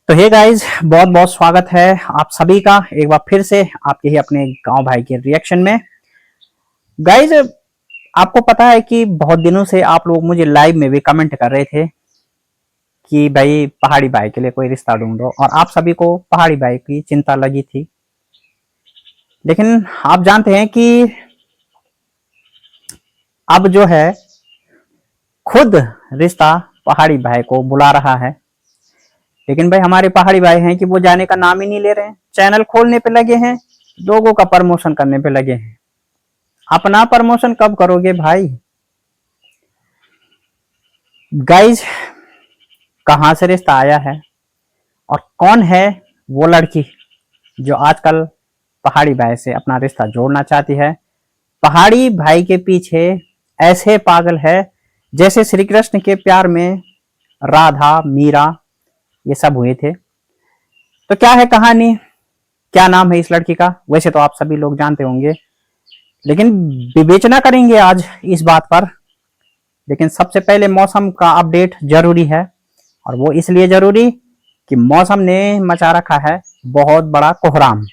तो hey guys, बहुत बहुत स्वागत है आप सभी का एक बार फिर से आपके ही अपने गांव भाई के रिएक्शन में। गाइज, आपको पता है कि बहुत दिनों से आप लोग मुझे लाइव में भी कमेंट कर रहे थे कि भाई पहाड़ी भाई के लिए कोई रिश्ता ढूंढो, और आप सभी को पहाड़ी भाई की चिंता लगी थी। लेकिन आप जानते हैं कि अब जो है खुद रिश्ता पहाड़ी भाई को बुला रहा है। लेकिन भाई हमारे पहाड़ी भाई हैं कि वो जाने का नाम ही नहीं ले रहे हैं, चैनल खोलने पे लगे हैं, लोगों का प्रमोशन करने पे लगे हैं। अपना प्रमोशन कब करोगे भाई? गाइज, कहां से रिश्ता आया है और कौन है वो लड़की जो आजकल पहाड़ी भाई से अपना रिश्ता जोड़ना चाहती है? पहाड़ी भाई के पीछे ऐसे पागल है जैसे श्री कृष्ण के प्यार में राधा, मीरा ये सब हुए थे। तो क्या है कहानी, क्या नाम है इस लड़की का? वैसे तो आप सभी लोग जानते होंगे, लेकिन विवेचना करेंगे आज इस बात पर। लेकिन सबसे पहले मौसम का अपडेट जरूरी है, और वो इसलिए जरूरी कि मौसम ने मचा रखा है बहुत बड़ा कोहराम।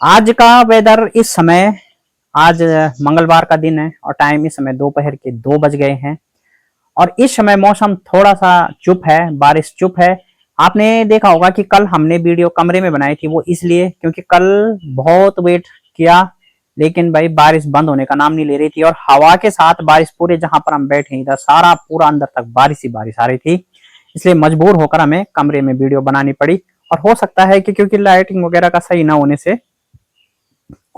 आज का वेदर इस समय, आज मंगलवार का दिन है और टाइम इस समय दोपहर के 2 बज गए हैं, और इस समय मौसम थोड़ा सा चुप है, बारिश चुप है। आपने देखा होगा कि कल हमने वीडियो कमरे में बनाई थी, वो इसलिए क्योंकि कल बहुत वेट किया, लेकिन भाई बारिश बंद होने का नाम नहीं ले रही थी, और हवा के साथ बारिश पूरे जहां पर हम बैठे इधर सारा पूरा अंदर तक बारिश ही बारिश आ रही थी। इसलिए मजबूर होकर हमें कमरे में वीडियो बनानी पड़ी। और हो सकता है कि क्योंकि लाइटिंग वगैरह का सही ना होने से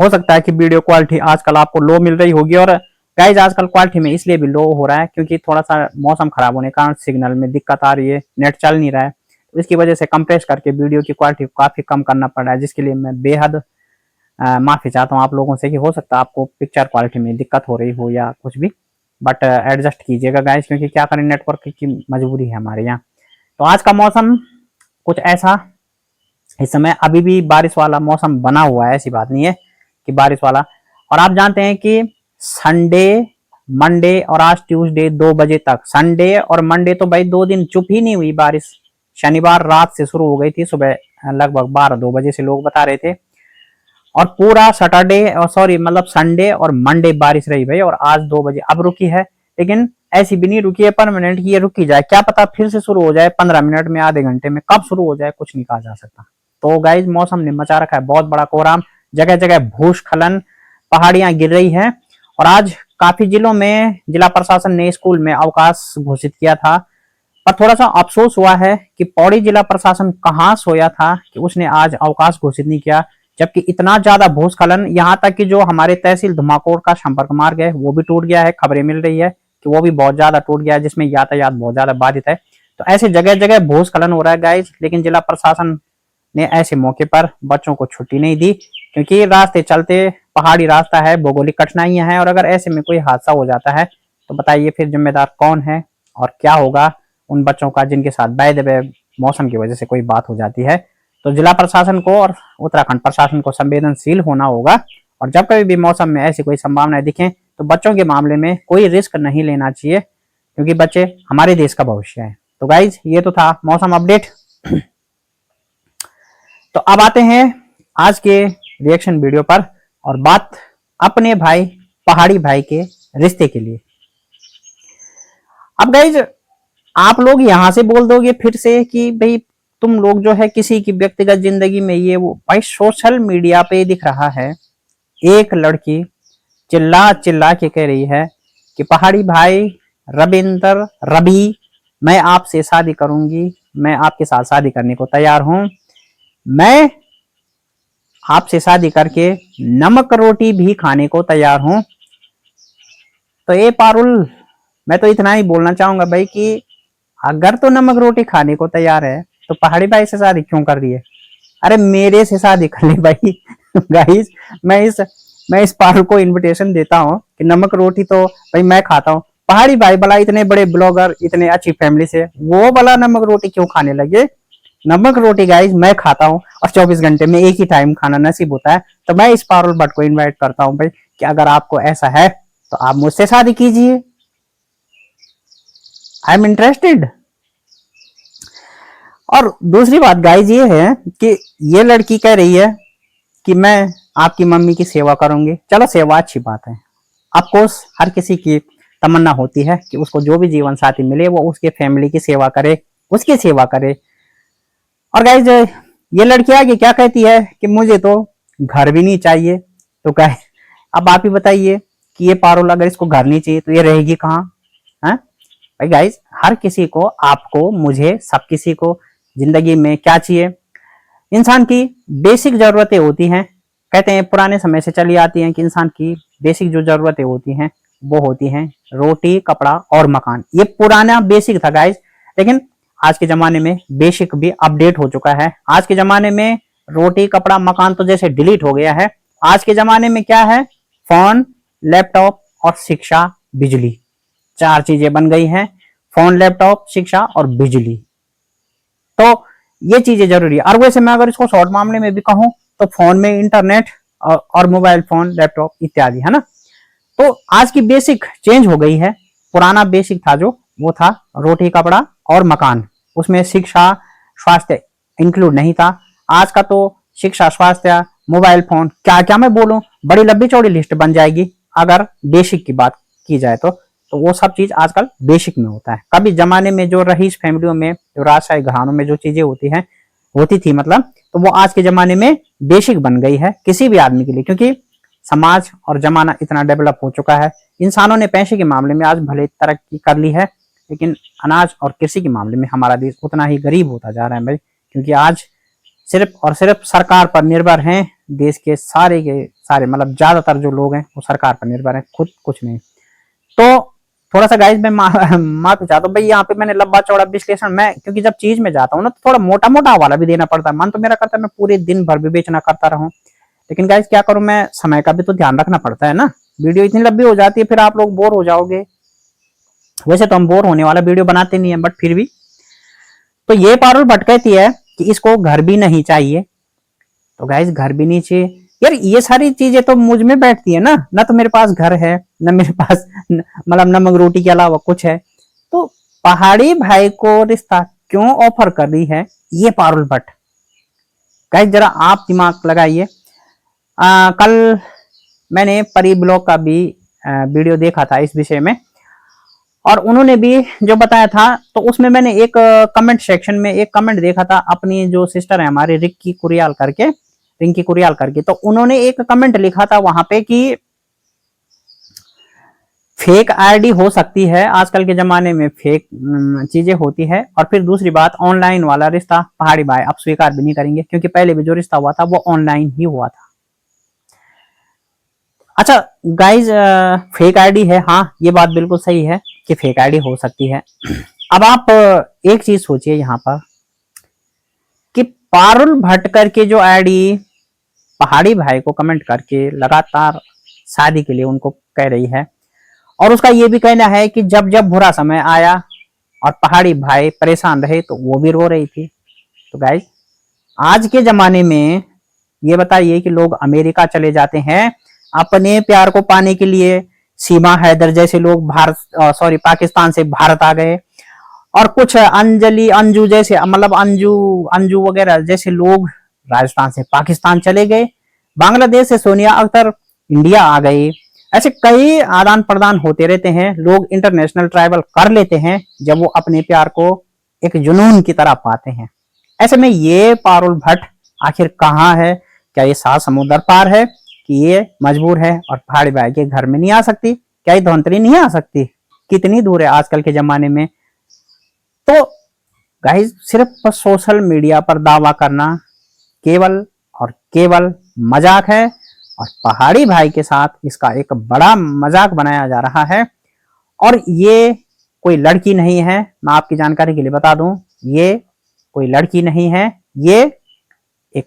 हो सकता है कि वीडियो क्वालिटी आजकल आपको लो मिल रही होगी। और गाइज, आजकल क्वालिटी में इसलिए भी लो हो रहा है क्योंकि थोड़ा सा मौसम खराब होने के कारण सिग्नल में दिक्कत आ रही है, नेट चल नहीं रहा है, तो इसकी वजह से कंप्रेस करके वीडियो की क्वालिटी काफी कम करना पड़ रहा है, जिसके लिए मैं बेहद माफी चाहता हूँ आप लोगों से कि हो सकता है आपको पिक्चर क्वालिटी में दिक्कत हो रही हो या कुछ भी, बट एडजस्ट कीजिएगा गाइज, क्योंकि क्या करें, नेटवर्क की मजबूरी है हमारे यहाँ। तो आज का मौसम कुछ ऐसा, इस समय अभी भी बारिश वाला मौसम बना हुआ है, ऐसी बात नहीं है कि बारिश वाला। और आप जानते हैं कि संडे, मंडे और आज ट्यूसडे 2 बजे तक, संडे और मंडे तो भाई 2 दिन चुप ही नहीं हुई बारिश। शनिवार रात से शुरू हो गई थी, सुबह लगभग 12-2 बजे से लोग बता रहे थे, और पूरा सैटरडे और सॉरी मतलब संडे और मंडे बारिश रही भाई, और आज 2 बजे अब रुकी है। लेकिन ऐसी भी नहीं रुकी है परमानेंट कि ये रुकी जाए, क्या पता फिर से शुरू हो जाए 15 मिनट में, आधे घंटे में, कब शुरू हो जाए कुछ नहीं कहा जा सकता। तो गाइज, मौसम ने मचा रखा है बहुत बड़ा कोहराम, जगह जगह भूस्खलन, पहाड़ियां गिर रही है। और आज काफी जिलों में जिला प्रशासन ने स्कूल में अवकाश घोषित किया था, पर थोड़ा सा अफसोस हुआ है कि पौड़ी जिला प्रशासन कहां सोया था कि उसने आज अवकाश घोषित नहीं किया, जबकि इतना ज्यादा भूस्खलन, यहाँ तक कि जो हमारे तहसील धुमाकोड़ का संपर्क मार्ग है वो भी टूट गया है, खबरें मिल रही है कि वो भी बहुत ज्यादा टूट गया है, जिसमें यातायात बहुत ज्यादा बाधित है। तो ऐसे जगह जगह भूस्खलन हो रहा है गाइज, लेकिन जिला प्रशासन ने ऐसे मौके पर बच्चों को छुट्टी नहीं दी, क्योंकि रास्ते चलते पहाड़ी रास्ता है, भौगोलिक कठिनाइयां हैं, और अगर ऐसे में कोई हादसा हो जाता है तो बताइए फिर जिम्मेदार कौन है और क्या होगा उन बच्चों का जिनके साथ बाय द वे मौसम की वजह से कोई बात हो जाती है। तो जिला प्रशासन को और उत्तराखंड प्रशासन को संवेदनशील होना होगा, और जब कभी भी मौसम में ऐसी कोई संभावनाएं दिखें तो बच्चों के मामले में कोई रिस्क नहीं लेना चाहिए, क्योंकि बच्चे हमारे देश का भविष्य है। तो गाइज, ये तो था मौसम अपडेट। तो अब आते हैं आज के रिएक्शन वीडियो पर, और बात अपने भाई पहाड़ी भाई के रिश्ते के लिए। अब गाइज, आप लोग यहां से बोल दोगे फिर से कि भाई तुम लोग जो है किसी की व्यक्तिगत जिंदगी में ये वो, भाई सोशल मीडिया पे दिख रहा है एक लड़की चिल्ला चिल्ला के कह रही है कि पहाड़ी भाई रविंदर रवि, मैं आपसे शादी करूंगी, मैं आपके साथ शादी करने को तैयार हूं, मैं आपसे शादी करके नमक रोटी भी खाने को तैयार हूं। तो ये पारुल, मैं तो इतना ही बोलना चाहूंगा भाई कि अगर तो नमक रोटी खाने को तैयार है तो पहाड़ी भाई से शादी क्यों कर रही है? अरे मेरे से शादी कर ले भाई। गाइस, मैं इस पारुल को इनविटेशन देता हूँ कि नमक रोटी तो भाई मैं खाता हूँ, पहाड़ी भाई भला इतने बड़े ब्लॉगर, इतने अच्छी फैमिली से, वो भला नमक रोटी क्यों खाने लगे? नमक रोटी गाइस मैं खाता हूँ, और 24 घंटे में एक ही टाइम खाना नसीब होता है। तो मैं इस पारुल भट्ट को इनवाइट करता हूँ भाई कि अगर आपको ऐसा है तो आप मुझसे शादी कीजिए, आई एम इंटरेस्टेड। और दूसरी बात गाइज ये है कि ये लड़की कह रही है कि मैं आपकी मम्मी की सेवा करूंगी। चलो सेवा अच्छी बात है, ऑफकोर्स हर किसी की तमन्ना होती है कि उसको जो भी जीवन साथी मिले वो उसके फैमिली की सेवा करे, उसकी सेवा करे। और गाइज ये लड़की आगे क्या कहती है कि मुझे तो घर भी नहीं चाहिए। तो क्या, अब आप ही बताइए कि ये पारुल अगर इसको घर नहीं चाहिए तो ये रहेगी कहाँ? है भाई गाइज, हर किसी को, आपको, मुझे, सब किसी को जिंदगी में क्या चाहिए? इंसान की बेसिक जरूरतें होती हैं। कहते हैं पुराने समय से चली आती हैं कि इंसान की बेसिक जो जरूरतें होती हैं वो होती हैं रोटी, कपड़ा और मकान। ये पुराना बेसिक था गाइज, लेकिन आज के जमाने में बेसिक भी अपडेट हो चुका है। आज के जमाने में रोटी, कपड़ा, मकान तो जैसे डिलीट हो गया है। आज के जमाने में क्या है? फोन, लैपटॉप और शिक्षा, बिजली। चार चीजें बन गई हैं, फोन, लैपटॉप, शिक्षा और बिजली। तो ये चीजें जरूरी है। और वैसे मैं अगर इसको शॉर्ट मामले में भी कहूं तो फोन में इंटरनेट और मोबाइल फोन, लैपटॉप इत्यादि, है ना। तो आज की बेसिक चेंज हो गई है। पुराना बेसिक था जो, वो था रोटी, कपड़ा और मकान। उसमें शिक्षा, स्वास्थ्य इंक्लूड नहीं था। आज का तो शिक्षा, स्वास्थ्य, मोबाइल फोन, क्या क्या मैं बोलूं, बड़ी लंबी चौड़ी लिस्ट बन जाएगी अगर बेसिक की बात की जाए तो वो सब चीज आजकल बेसिक में होता है। कभी जमाने में जो रईस फैमिलियों में, जो राजशाही घरानों में जो चीजें होती थी मतलब, तो वो आज के जमाने में बेसिक बन गई है किसी भी आदमी के लिए, क्योंकि समाज और जमाना इतना डेवलप हो चुका है। इंसानों ने पैसे के मामले में आज भले तरक्की कर ली है, लेकिन अनाज और कृषि के मामले में हमारा देश उतना ही गरीब होता जा रहा है भाई। क्योंकि आज सिर्फ और सिर्फ सरकार पर निर्भर हैं देश के सारे मतलब ज्यादातर जो लोग हैं वो सरकार पर निर्भर हैं, खुद कुछ नहीं। तो थोड़ा सा गाइज मैं माफी चाहता हूँ भाई, यहाँ पे मैंने लंबा चौड़ा विश्लेषण, मैं क्योंकि जब चीज में जाता हूँ ना तो थोड़ा मोटा मोटा हवाला भी देना पड़ता है। मन तो मेरा करता है मैं पूरे दिन भर विवेचना करता रहूं, लेकिन गाइज क्या करूं, मैं समय का भी तो ध्यान रखना पड़ता है ना। वीडियो इतनी लंबी हो जाती है फिर आप लोग बोर हो जाओगे। वैसे तो हम बोर होने वाला वीडियो बनाते नहीं है, बट फिर भी। तो ये पारुल भट्ट कहती है कि इसको घर भी नहीं चाहिए। तो गाइज घर भी नहीं चाहिए यार, ये सारी चीजें तो मुझ में बैठती है ना तो मेरे पास घर है, ना मेरे पास मतलब नमक रोटी के अलावा कुछ है। तो पहाड़ी भाई को रिश्ता क्यों ऑफर कर रही है ये पारुल भट्ट? गाइस जरा आप दिमाग लगाइए। कल मैंने परी ब्लॉग का भी वीडियो देखा था इस विषय में, और उन्होंने भी जो बताया था, तो उसमें मैंने एक कमेंट सेक्शन में एक कमेंट देखा था। अपनी जो सिस्टर है हमारे रिंकी कुरियाल करके, तो उन्होंने एक कमेंट लिखा था वहां पे कि फेक आईडी हो सकती है, आजकल के जमाने में फेक चीजें होती है। और फिर दूसरी बात, ऑनलाइन वाला रिश्ता पहाड़ी भाई अब स्वीकार भी नहीं करेंगे, क्योंकि पहले भी जो रिश्ता हुआ था वो ऑनलाइन ही हुआ था। अच्छा गाइज, फेक आईडी है, हाँ ये बात बिल्कुल सही है कि फेक आईडी हो सकती है। अब आप एक चीज सोचिए यहाँ पर कि पारुल भट्ट करके जो आईडी पहाड़ी भाई को कमेंट करके लगातार शादी के लिए उनको कह रही है, और उसका ये भी कहना है कि जब जब बुरा समय आया और पहाड़ी भाई परेशान रहे तो वो भी रो रही थी। तो गाइस आज के जमाने में ये बताइए कि लोग अमेरिका चले जाते हैं अपने प्यार को पाने के लिए। सीमा हैदर जैसे लोग पाकिस्तान से भारत आ गए, और कुछ अंजू जैसे मतलब अंजू वगैरह जैसे लोग राजस्थान से पाकिस्तान चले गए। बांग्लादेश से सोनिया अख्तर इंडिया आ गई। ऐसे कई आदान प्रदान होते रहते हैं, लोग इंटरनेशनल ट्रैवल कर लेते हैं जब वो अपने प्यार को एक जुनून की तरह पाते हैं। ऐसे में ये पारुल भट्ट आखिर कहाँ है? क्या ये 7 समुद्र पार है कि ये मजबूर है और पहाड़ी भाई के घर में नहीं आ सकती? क्या ये धौंतरी नहीं आ सकती? कितनी दूर है आजकल के जमाने में। तो गाइस सिर्फ सोशल मीडिया पर दावा करना केवल और केवल मजाक है, और पहाड़ी भाई के साथ इसका एक बड़ा मजाक बनाया जा रहा है। और ये कोई लड़की नहीं है, मैं आपकी जानकारी के लिए बता दूं, ये कोई लड़की नहीं है, ये एक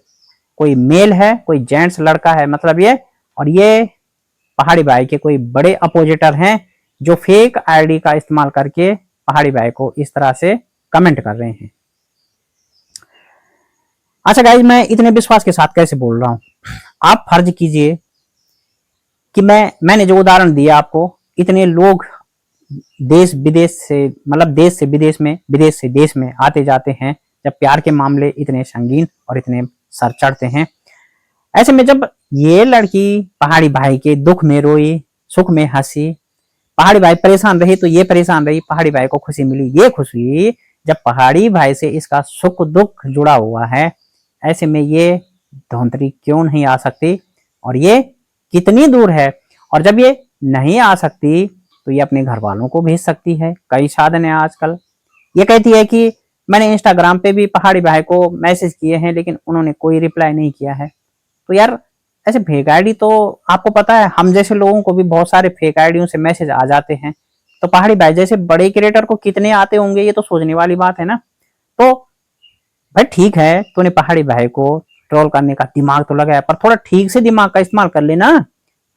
कोई मेल है, कोई जेंट्स लड़का है मतलब ये। और ये पहाड़ी भाई के कोई बड़े अपोजिटर हैं जो फेक आईडी का इस्तेमाल करके पहाड़ी भाई को इस तरह से कमेंट कर रहे हैं। अच्छा गाइज, मैं इतने विश्वास के साथ कैसे बोल रहा हूं? आप फर्ज कीजिए कि मैंने जो उदाहरण दिया आपको, इतने लोग देश विदेश से मतलब देश से विदेश में, विदेश से देश में आते जाते हैं जब प्यार के मामले इतने संगीन और इतने सर चढ़ते हैं। ऐसे में जब ये लड़की पहाड़ी भाई के दुख में रोई, सुख में हंसी, पहाड़ी भाई परेशान रही तो ये परेशान रही, पहाड़ी भाई को खुशी मिली, ये खुशी जब पहाड़ी भाई से इसका सुख दुख जुड़ा हुआ है, ऐसे में ये धौंतरी क्यों नहीं आ सकती, और ये कितनी दूर है, और जब ये नहीं आ सकती तो ये अपने घर वालों को भेज सकती है। कई साधन है आजकल। ये कहती है कि मैंने इंस्टाग्राम पे भी पहाड़ी भाई को मैसेज किए हैं लेकिन उन्होंने कोई रिप्लाई नहीं किया है। तो यार ऐसे फेक आईडी तो आपको पता है हम जैसे लोगों को भी बहुत सारे फेक आईडियों से मैसेज आ जाते हैं, तो पहाड़ी भाई जैसे बड़े क्रिएटर को कितने आते होंगे, ये तो सोचने वाली बात है ना। तो भाई ठीक है, तूने पहाड़ी भाई को ट्रोल करने का दिमाग तो लगाया, पर थोड़ा ठीक से दिमाग का इस्तेमाल कर लेना।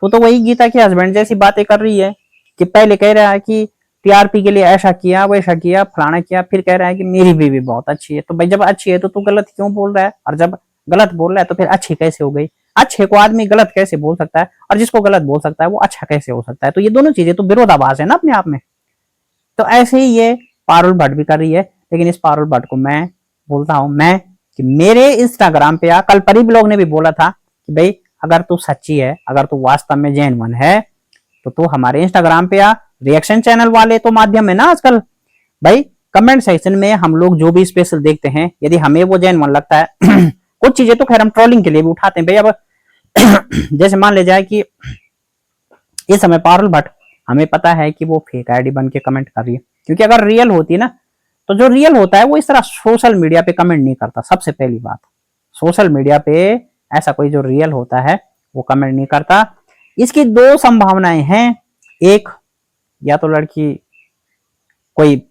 तो वही गीता के हस्बैंड जैसी बातें कर रही है कि पहले कह रहा है कि टीआरपी के लिए ऐसा किया वैसा किया फलाना किया, फिर कह रहा है कि मेरी बीवी बहुत अच्छी है। तो भाई जब अच्छी है तो तू गलत क्यों बोल रहा है, और जब गलत बोल रहा है तो फिर अच्छी कैसे हो गई? अच्छे को आदमी गलत कैसे बोल सकता है, और जिसको गलत बोल सकता है वो अच्छा कैसे हो सकता है? तो ये दोनों चीजें तो विरोधाभास है ना अपने आप में। तो ऐसे ही ये पारुल भट्ट भी कर रही है, लेकिन इस पारुल भट्ट को मैं बोलता हूं मैं कि मेरे इंस्टाग्राम पे कल परी ब्लॉग ने भी बोला था कि भाई अगर तू सच्ची है, अगर तू वास्तव में जेन्युइन है तो तू हमारे इंस्टाग्राम पे रिएक्शन चैनल वाले तो माध्यम है ना आजकल। भाई कमेंट सेक्शन में हम लोग जो भी स्पेशल देखते हैं, यदि हमें वो जेन्युइन लगता है कुछ चीजें तो खैर हम ट्रोलिंग के लिए भी उठाते हैं भाई। अब जैसे मान ले जाए कि इस समय पारुल भट्ट हमें पता है कि वो फेक आईडी बन के कमेंट कर रही है, क्योंकि अगर रियल होती है ना तो जो रियल होता है वो इस तरह सोशल मीडिया पे कमेंट नहीं करता। सबसे पहली बात, सोशल मीडिया पे ऐसा कोई जो रियल होता है वो कमेंट नहीं करता। इसकी दो संभावनाएं हैं, एक या तो लड़की कोई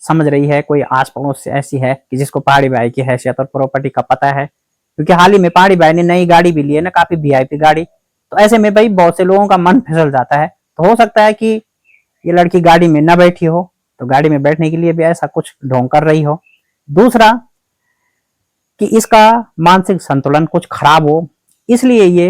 समझ रही है, कोई आस पड़ोस से ऐसी है कि जिसको पहाड़ी भाई की हैसियत और प्रॉपर्टी का पता है, क्योंकि हाल ही में पहाड़ी भाई ने नई गाड़ी भी ली है ना, काफी वीआईपी गाड़ी। तो ऐसे में भाई बहुत से लोगों का मन फिसल जाता है। तो हो सकता है कि ये लड़की गाड़ी में न बैठी हो, तो गाड़ी में बैठने के लिए भी ऐसा कुछ ढोंग कर रही हो। दूसरा कि इसका मानसिक संतुलन कुछ खराब हो, इसलिए ये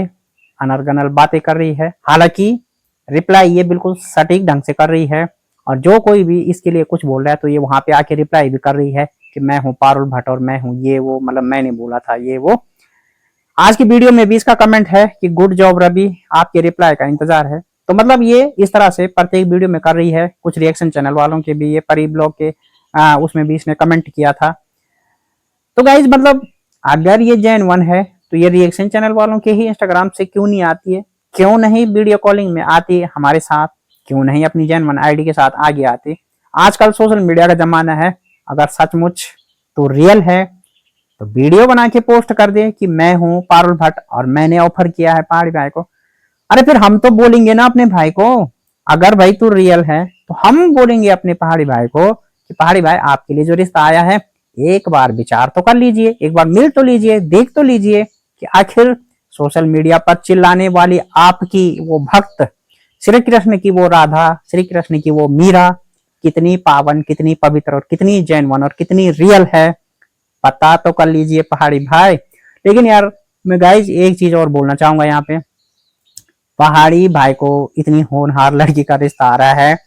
अनर्गनल बातें कर रही है। हालांकि रिप्लाई ये बिल्कुल सटीक ढंग से कर रही है, और जो कोई भी इसके लिए कुछ बोल रहा है तो ये वहां पे आके रिप्लाई भी कर रही है कि मैं हूं पारुल भट्ट और मैं हूं ये वो, मतलब मैंने बोला था ये वो। आज की वीडियो में भी इसका कमेंट है कि गुड जॉब रवि, आपके रिप्लाई का इंतजार है। तो मतलब ये इस तरह से प्रत्येक वीडियो में कर रही है। कुछ रिएक्शन चैनल वालों के भी, ये परी ब्लॉग के उसमें भी इसने कमेंट किया था। तो गाइज मतलब अगर ये जेन्युइन है तो ये रिएक्शन चैनल वालों के ही इंस्टाग्राम से क्यों नहीं आती है, क्यों नहीं वीडियो कॉलिंग में आती है हमारे साथ, क्यों नहीं अपनी जेन्युइन आईडी के साथ आगे आती? आजकल सोशल मीडिया का जमाना है, अगर सचमुच तो रियल है तो वीडियो बना के पोस्ट कर दे कि मैं हूं पारुल भट्ट और मैंने ऑफर किया है पहाड़ी भाई को। अरे फिर हम तो बोलेंगे ना अपने भाई को, अगर भाई तू रियल है तो हम बोलेंगे अपने पहाड़ी भाई को कि पहाड़ी भाई आपके लिए जो रिश्ता आया है एक बार विचार तो कर लीजिए, एक बार मिल तो लीजिए, देख तो लीजिए कि आखिर सोशल मीडिया पर चिल्लाने वाली आपकी वो भक्त, श्री कृष्ण की वो राधा, श्री कृष्ण की वो मीरा कितनी पावन, कितनी पवित्र और कितनी जेन्युइन और कितनी रियल है, पता तो कर लीजिए पहाड़ी भाई। लेकिन यार मैं गाइज एक चीज और बोलना चाहूंगा यहाँ पे, पहाड़ी भाई को इतनी होनहार लड़की का रिश्ता आ रहा है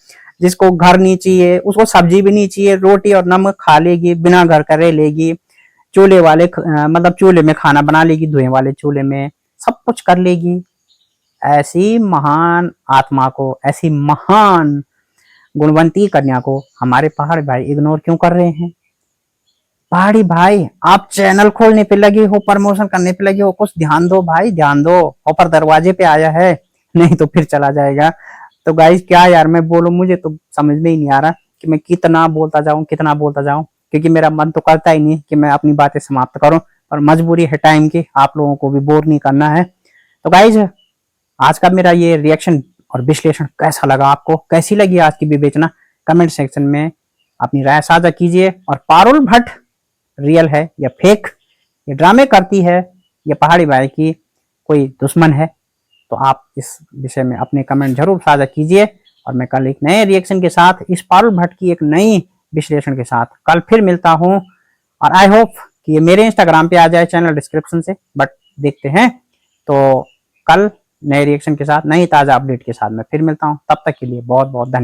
जिसको घर नहीं चाहिए, उसको सब्जी भी नहीं चाहिए, रोटी और नमक खा लेगी, बिना घर का रह लेगी, चूल्हे वाले मतलब चूल्हे में खाना बना लेगी, धुएं वाले चूल्हे में सब कुछ कर लेगी। ऐसी महान आत्मा को, ऐसी महान गुणवंती कन्या को हमारे पहाड़ी भाई इग्नोर क्यों कर रहे हैं? पहाड़ी भाई आप चैनल खोलने पे लगे हो, प्रमोशन करने पे लगे हो, कुछ ध्यान दो भाई, ध्यान दो। ऑफर दरवाजे पे आया है, नहीं तो फिर चला जाएगा। तो गाइस क्या यार मैं बोलूं, मुझे तो समझ में ही नहीं आ रहा कि मैं कितना बोलता जाऊं, कितना बोलता जाऊं, क्योंकि मेरा मन तो करता ही नहीं कि मैं अपनी बातें समाप्त करूं, और मजबूरी है टाइम की, आप लोगों को भी बोर नहीं करना है। तो गाइज आज का मेरा ये रिएक्शन और विश्लेषण कैसा लगा आपको, कैसी लगी आज की विवेचना, कमेंट सेक्शन में अपनी राय साझा कीजिए। और पारुल भट्ट रियल है या फेक, ये ड्रामे करती है या पहाड़ी भाई की कोई दुश्मन है, तो आप इस विषय में अपने कमेंट जरूर साझा कीजिए। और मैं कल एक नए रिएक्शन के साथ, इस पारुल भट्ट की एक नई विश्लेषण के साथ कल फिर मिलता हूं। और आई होप कि ये मेरे इंस्टाग्राम पे आ जाए चैनल डिस्क्रिप्शन से, बट देखते हैं। तो कल नए रिएक्शन के साथ, नई ताजा अपडेट के साथ मैं फिर मिलता हूं। तब तक के लिए बहुत बहुत धन्यवाद।